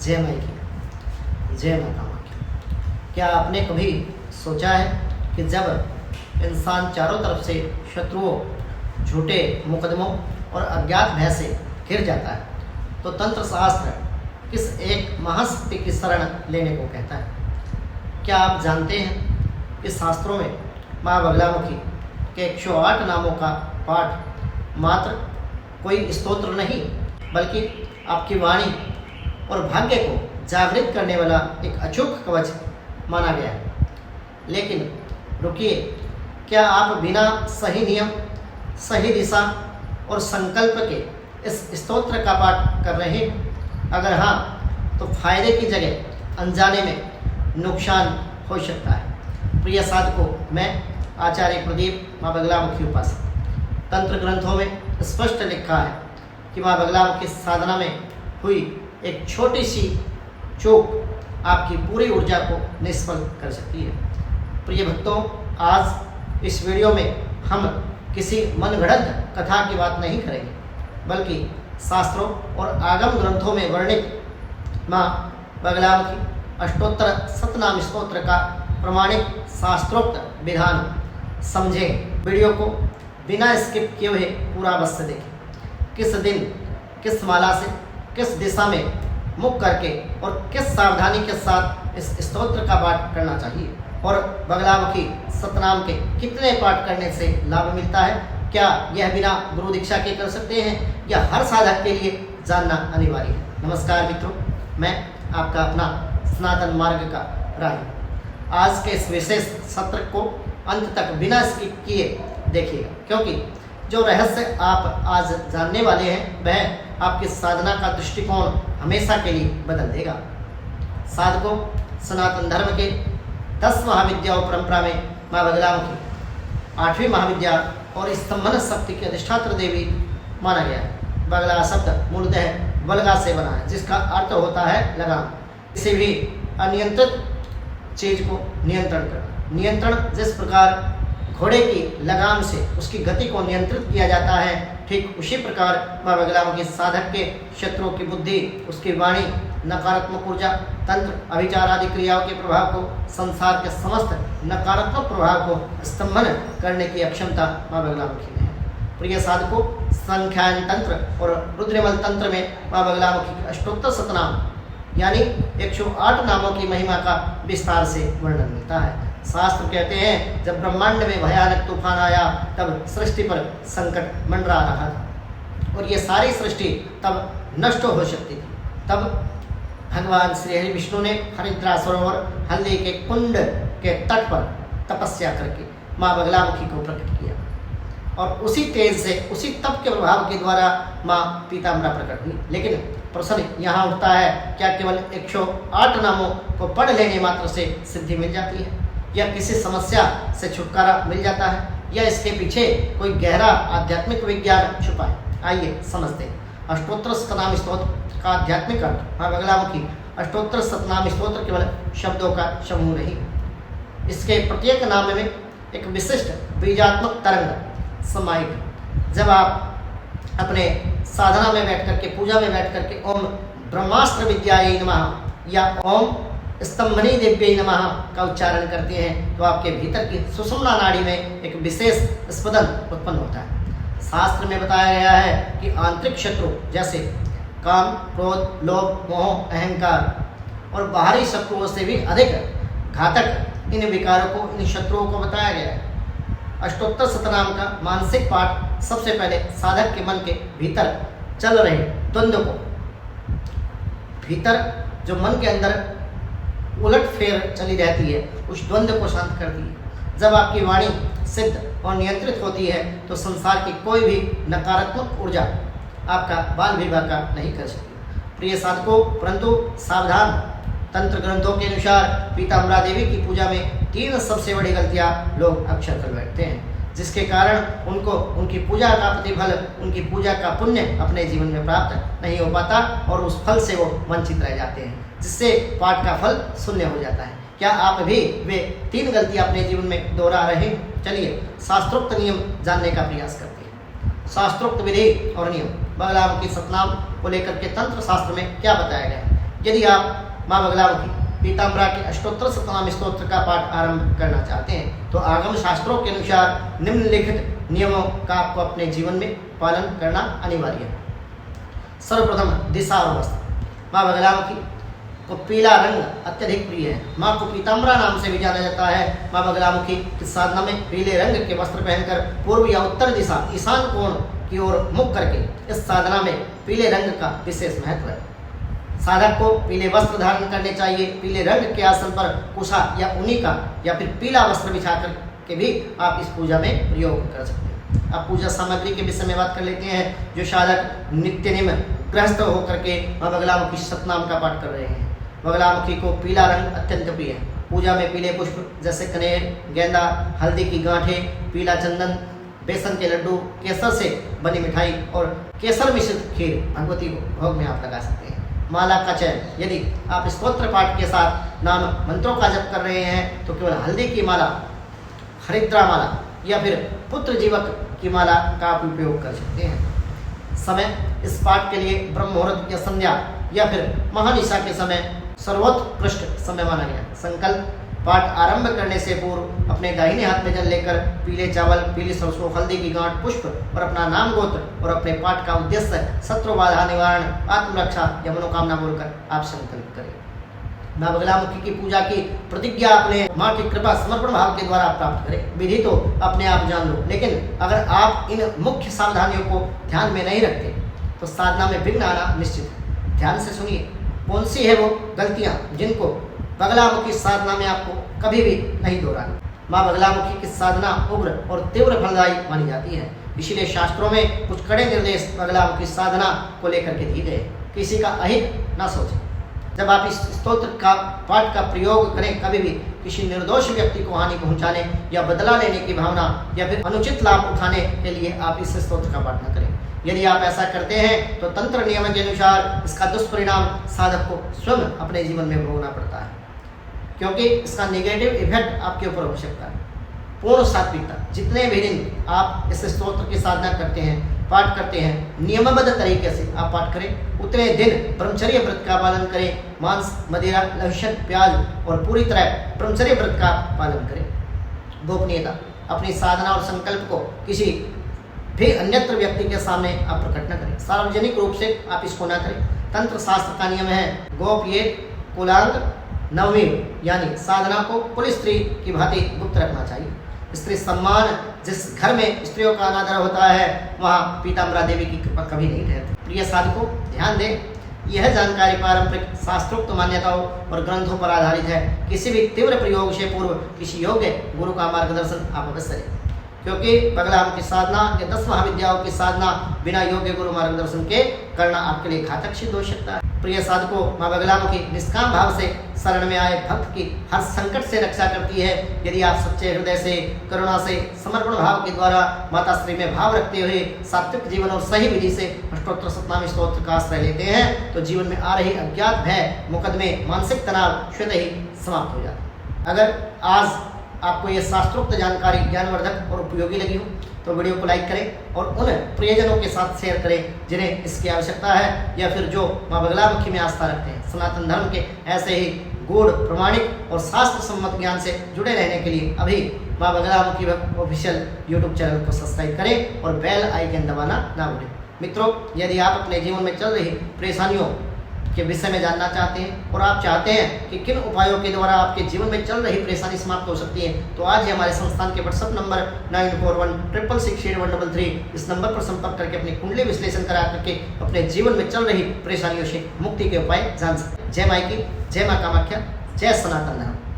जय माई की, जय माता की। क्या आपने कभी सोचा है कि जब इंसान चारों तरफ से शत्रुओं, झूठे मुकदमों और अज्ञात भय से घिर जाता है तो तंत्र शास्त्र किस एक महाशक्ति की शरण लेने को कहता है? क्या आप जानते हैं कि शास्त्रों में माँ बगलामुखी के 108 नामों का पाठ मात्र कोई स्तोत्र नहीं बल्कि आपकी वाणी और भाग्य को जागृत करने वाला एक अचूक कवच माना गया है। लेकिन रुकिए, क्या आप बिना सही नियम, सही दिशा और संकल्प के इस स्तोत्र का पाठ कर रहे हैं? अगर हाँ, तो फायदे की जगह अनजाने में नुकसान हो सकता है। प्रिय साधकों, मैं आचार्य प्रदीप माँ बगलामुखी उपासक, तंत्र ग्रंथों में स्पष्ट लिखा है कि माँ बगलामुखी साधना में हुई एक छोटी सी चूक आपकी पूरी ऊर्जा को निष्फल कर सकती है। प्रिय भक्तों, आज इस वीडियो में हम किसी मनगढ़ंत कथा की बात नहीं करेंगे, बल्कि शास्त्रों और आगम ग्रंथों में वर्णित माँ बगलामुखी अष्टोत्तर सतनाम स्तोत्र का प्रमाणिक शास्त्रोक्त विधान समझें। वीडियो को बिना स्किप किए हुए पूरा अवश्य देखें। किस दिन, किस माला से, किस दिशा में मुख करके और किस सावधानी के साथ इस स्तोत्र का पाठ करना चाहिए और बगलामुखी सतनाम के कितने पाठ करने से लाभ मिलता है, क्या यह बिना गुरु दीक्षा के कर सकते हैं या हर साधक के लिए जानना अनिवार्य है? नमस्कार मित्रों, मैं आपका अपना सनातन मार्ग का राही। आज के इस विशेष सत्र को अंत तक बिना स्किप किए देखिएगा, क्योंकि जो रहस्य आप आज जानने वाले हैं वह आपकी साधना का दृष्टिकोण हमेशा के लिए बदल देगा। साधकों, सनातन धर्म के 10 महाविद्याओं परंपरा में माँ बगलामुखी 8वीं महाविद्या और स्तंभन शक्ति की अधिष्ठात्र देवी माना गया है। बगला शब्द मूलतः बलगा से बना है, जिसका अर्थ होता है लगाम। किसी भी अनियंत्रित चीज को नियंत्रण करना। नियंत्रण जिस प्रकार घोड़े की लगाम से उसकी गति को नियंत्रित किया जाता है, ठीक उसी प्रकार माँ बगलामुखी साधक के शत्रुओं की बुद्धि, उसकी वाणी, नकारात्मक ऊर्जा, तंत्र, अभिचार आदि क्रियाओं के प्रभाव को, संसार के समस्त नकारात्मक प्रभाव को स्तंभन करने की अक्षमता माँ बगलामुखी में है। प्रिय साधकों, संख्यान तंत्र और रुद्रमल तंत्र में माँ बगलामुखी के अष्टोत्तर सतनाम यानी 108 नामों की महिमा का विस्तार से वर्णन मिलता है। शास्त्र कहते हैं, जब ब्रह्मांड में भयानक तूफान आया तब सृष्टि पर संकट मंडरा रहा था और ये सारी सृष्टि तब नष्ट हो सकती थी। तब भगवान श्री हरि विष्णु ने हरिद्रा सरोवर हल्दी के कुंड के तट पर तपस्या करके माँ बगलामुखी को प्रकट किया और उसी तेज से, उसी तप के प्रभाव के द्वारा माँ पीताम्बरा प्रकट हुई। लेकिन प्रश्न यहाँ उठता है, क्या केवल 108 नामों को पढ़ लेने मात्र से सिद्धि मिल जाती है या किसी समस्या से छुटकारा मिल जाता है या इसके पीछे कोई गहरा आध्यात्मिक विज्ञान छुपा है? आइए समझते हैं। अष्टोत्तर सतनाम स्तोत्र का आध्यात्मिक अर्थ। माँ बगलामुखी अष्टोत्तर सतनाम स्तोत्र केवल शब्दों का समूह नहीं, इसके प्रत्येक नाम में एक विशिष्ट बीजात्मक तरंग समाहित है। जब आप अपने साधना में बैठ करके, पूजा में बैठ करके ओम ब्रह्मास्त्र विद्यायै नमः या ओम स्तंभनी देव्यै नमः का उच्चारण करते हैं तो आपके भीतर की सुषुम्ना नाड़ी में एक विशेष स्पंदन उत्पन्न होता है। शास्त्र में बताया गया है कि आंतरिक शत्रु जैसे काम, क्रोध, लोभ, मोह, अहंकार और बाहरी शत्रुओं से भी अधिक घातक इन विकारों को, इन शत्रुओं को बताया गया है। अष्टोत्तर सतनाम का मानसिक पाठ सबसे पहले साधक के मन के भीतर चल रहे द्वंद्व को, भीतर जो मन के अंदर उलट फेर चली रहती है, उस द्वंद्व को शांत करती है। जब आपकी वाणी सिद्ध और नियंत्रित होती है तो संसार की कोई भी नकारात्मक ऊर्जा आपका बाल विवाह का नहीं कर सकती। प्रिय साधकों, परंतु सावधान, तंत्र ग्रंथों के अनुसार पीताम्बरा देवी की पूजा में 3 सबसे बड़ी गलतियां लोग अक्सर कर बैठते हैं, जिसके कारण उनको उनकी पूजा का प्रतिफल, उनकी पूजा का पुण्य अपने जीवन में प्राप्त नहीं हो पाता और उस फल से वो वंचित रह जाते हैं, जिससे पाठ का फल शून्य हो जाता है। क्या आप भी वे 3 गलतियां अपने जीवन में दोहरा रहे हैं? चलिए शास्त्रोक्त नियम जानने का प्रयास करते हैं। शास्त्रोक्त विधि और नियम। बगलामुखी सतनाम को लेकर के तंत्र शास्त्र में क्या बताया गया है? यदि आप माँ बगलामुखी पीताम्बरा के अष्टोत्तर शतनाम स्तोत्र का पाठ आरंभ करना चाहते हैं तो आगम शास्त्रों के अनुसार निम्नलिखित नियमों का आपको अपने जीवन में पालन करना अनिवार्य है। सर्वप्रथम दिशा और वस्त्र। माँ बगलामुखी को पीला रंग अत्यधिक प्रिय है। माँ को पीताम्बरा नाम से भी जाना जाता है। माँ बगलामुखी की साधना में पीले रंग के वस्त्र पहनकर पूर्व या उत्तर दिशा ईशान कोण की ओर मुख करके इस साधना में पीले रंग का विशेष महत्व है। साधक को पीले वस्त्र धारण करने चाहिए। पीले रंग के आसन पर कुशा या ऊनी का या फिर पीला वस्त्र बिछाकर के भी आप इस पूजा में प्रयोग कर सकते हैं। अब पूजा सामग्री के विषय में बात कर लेते हैं। जो साधक नित्य नियम गृहस्थ होकर के माँ बगलामुखी शतनाम का पाठ कर रहे हैं, बगलामुखी को पीला रंग अत्यंत प्रिय है। पूजा में पीले पुष्प जैसे कनेर, गेंदा, हल्दी की गांठें, पीला चंदन, बेसन के लड्डू, केसर से बनी मिठाई और केसर मिश्रित खीर भगवती को भोग में आप लगा सकते हैं। माला का चयन, यदि आप स्तोत्र पाठ के साथ नाम मंत्रों का जप कर रहे हैं तो केवल हल्दी की माला, हरिद्रा माला या फिर पुत्र जीवक की माला का आप उपयोग कर सकते हैं। समय, इस पाठ के लिए ब्रह्म मुहूर्त या संध्या या फिर महानिशा के समय सर्वोत्कृष्ट समय माना गया। संकल्प, पाठ आरंभ करने से पूर्व अपने दाहिने हाथ में जल लेकर पीले चावल, पीली सरसों, हल्दी की गांठ, पुष्प और अपना नाम गोत्र और अपने पाठ का उद्देश्य शत्रु बाधा निवारण, आत्मरक्षा या मनोकामना बोलकर आप संकल्प करें। माँ बगलामुखी की पूजा की प्रतिज्ञा अपने माँ की कृपा समर्पण भाव के द्वारा प्राप्त करें। विधि तो अपने आप जान लो, लेकिन अगर आप इन मुख्य सावधानियों को ध्यान में नहीं रखते तो साधना में विघ्न आना निश्चित है। ध्यान से सुनिए, कौन सी है वो गलतियाँ जिनको बगलामुखी साधना में आपको कभी भी नहीं दोहरानी। माँ बगलामुखी की साधना उग्र और तीव्र फलदायी मानी जाती है। इसीलिए शास्त्रों में कुछ कड़े निर्देश बगलामुखी साधना को लेकर के दिए गए। किसी का अहित न सोचें। जब आप इस स्तोत्र का पाठ का प्रयोग करें, कभी भी किसी निर्दोष व्यक्ति को हानि पहुंचाने या बदला लेने की भावना या फिर अनुचित लाभ उठाने के लिए आप इस स्तोत्र का पाठ न करें। यदि आप ऐसा करते हैं तो तंत्र नियम के अनुसार इसका दुष्परिणाम साधक को स्वयं अपने जीवन में भोगना पड़ता है, क्योंकि इसका नेगेटिव इफेक्ट आपके ऊपर हो सकता है। पूर्ण सात्विकता, जितने भी दिन आप इस स्तोत्र की साधना करते हैं, पाठ करते हैं, नियमबद्ध तरीके से आप पाठ करें, उतने दिन ब्रह्मचर्य व्रत का पालन करें। मांस, मदिरा, लहसुन, प्याज और पूरी तरह ब्रह्मचर्य व्रत का पालन करें। गोपनीयता, अपनी साधना और संकल्प को किसी भी अन्यत्र व्यक्ति के सामने आप प्रकट न करें। सार्वजनिक रूप से आप इसको न करें। तंत्र शास्त्र का नियम है गोपयेत कुलांग नवमी, यानी साधना को कुल स्त्री की भांति गुप्त रखना चाहिए। स्त्री सम्मान, जिस घर में स्त्रियों का अनादर होता है वहाँ पीताम्बरा देवी की कृपा कभी नहीं ठहरती। प्रिय साधकों, ध्यान दें, यह जानकारी पारंपरिक शास्त्रोक्त मान्यताओं और ग्रंथों पर आधारित है। किसी भी तीव्र प्रयोग से पूर्व किसी योग्य गुरु का मार्गदर्शन आप अवश्य लें, क्योंकि बगलामुखी साधना या 10 महाविद्याओं की साधना बिना योग्य गुरु मार्गदर्शन के करना आपके लिए घातक सिद्ध हो सकता है। प्रिय साधकों, माँ बगलामुखी निष्काम भाव से शरण में आए भक्त की हर संकट से रक्षा करती है। यदि आप सच्चे हृदय से, करुणा से, समर्पण भाव के द्वारा माता श्री में भाव रखते हुए सात्विक जीवन और सही विधि से अष्टोत्तर शतनाम स्तोत्र का आश्रय लेते हैं तो जीवन में आ रही अज्ञात भय, मुकदमे, मानसिक तनाव स्वतः ही समाप्त हो जाता है। अगर आज आपको ये शास्त्रोक्त जानकारी ज्ञानवर्धक और उपयोगी लगी हो तो वीडियो को लाइक करें और उन प्रियजनों के साथ शेयर करें जिन्हें इसकी आवश्यकता है या फिर जो माँ बगलामुखी में आस्था रखते हैं। सनातन धर्म के ऐसे ही गूढ़, प्रमाणिक और शास्त्र सम्मत ज्ञान से जुड़े रहने के लिए अभी माँ बगलामुखी ऑफिशियल यूट्यूब चैनल को सब्सक्राइब करें और बेल आइकन दबाना ना भूलें। मित्रों, यदि आप अपने जीवन में चल रही परेशानियों के विषय में जानना चाहते हैं और आप चाहते हैं कि किन उपायों के द्वारा आपके जीवन में चल रही परेशानी समाप्त हो सकती है, तो आज ही हमारे संस्थान के व्हाट्सएप नंबर 9416668133 इस नंबर पर संपर्क करके अपनी कुंडली विश्लेषण करा करके अपने जीवन में चल रही परेशानियों से मुक्ति के उपाय जान सकते हैं। जय माई की, जय माँ कामाख्या, जय सनातन धर्म।